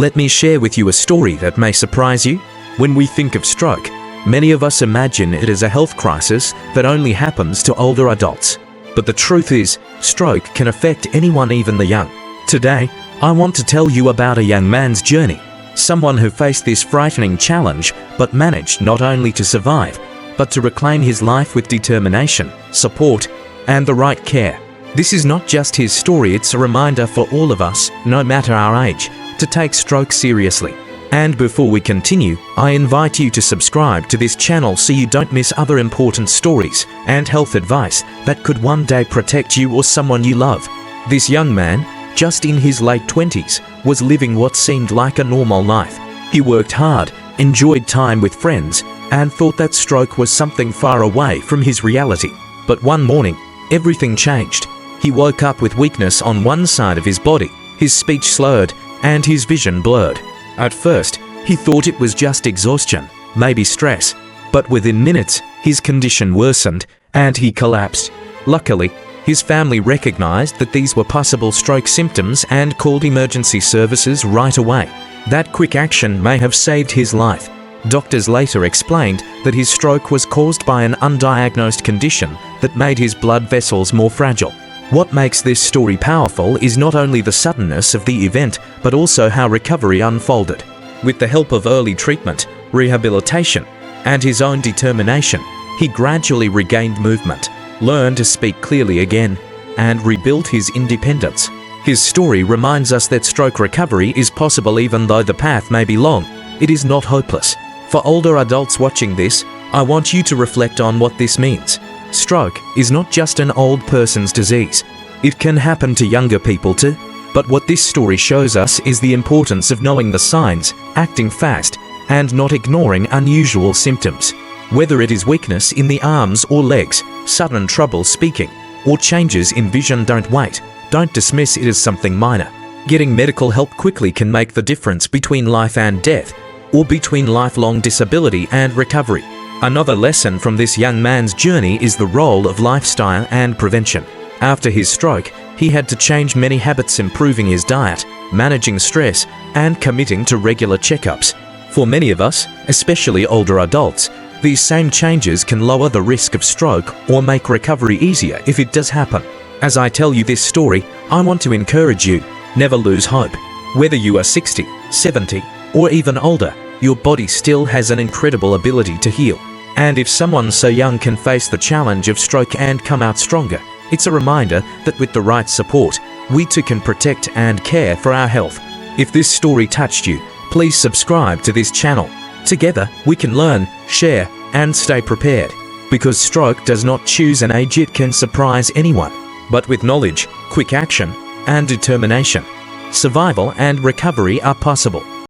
Let me share with you a story that may surprise you. When we think of stroke, many of us imagine it as a health crisis that only happens to older adults. But the truth is, stroke can affect anyone, even the young. Today, I want to tell you about a young man's journey. Someone who faced this frightening challenge but managed not only to survive, but to reclaim his life with determination, support, and the right care. This is not just his story, it's a reminder for all of us, no matter our age, to take stroke seriously. And before we continue, I invite you to subscribe to this channel so you don't miss other important stories and health advice that could one day protect you or someone you love. This young man, just in his late 20s, was living what seemed like a normal life. He worked hard, enjoyed time with friends, and thought that stroke was something far away from his reality. But one morning, everything changed. He woke up with weakness on one side of his body, his speech slurred, and his vision blurred. At first, he thought it was just exhaustion, maybe stress, but within minutes, his condition worsened and he collapsed. Luckily, his family recognized that these were possible stroke symptoms and called emergency services right away. That quick action may have saved his life. Doctors later explained that his stroke was caused by an undiagnosed condition that made his blood vessels more fragile. What makes this story powerful is not only the suddenness of the event, but also how recovery unfolded. With the help of early treatment, rehabilitation, and his own determination, he gradually regained movement, learned to speak clearly again, and rebuilt his independence. His story reminds us that stroke recovery is possible even though the path may be long. It is not hopeless. For older adults watching this, I want you to reflect on what this means. Stroke is not just an old person's disease. It can happen to younger people too. But what this story shows us is the importance of knowing the signs, acting fast, and not ignoring unusual symptoms. Whether it is weakness in the arms or legs, sudden trouble speaking, or changes in vision, don't wait. Don't dismiss it as something minor. Getting medical help quickly can make the difference between life and death, or between lifelong disability and recovery. Another lesson from this young man's journey is the role of lifestyle and prevention. After his stroke, he had to change many habits, improving his diet, managing stress, and committing to regular checkups. For many of us, especially older adults, these same changes can lower the risk of stroke or make recovery easier if it does happen. As I tell you this story, I want to encourage you, never lose hope. Whether you are 60, 70, or even older, your body still has an incredible ability to heal. And if someone so young can face the challenge of stroke and come out stronger, it's a reminder that with the right support, we too can protect and care for our health. If this story touched you, please subscribe to this channel. Together, we can learn, share, and stay prepared. Because stroke does not choose an age, it can surprise anyone. But with knowledge, quick action, and determination, survival and recovery are possible.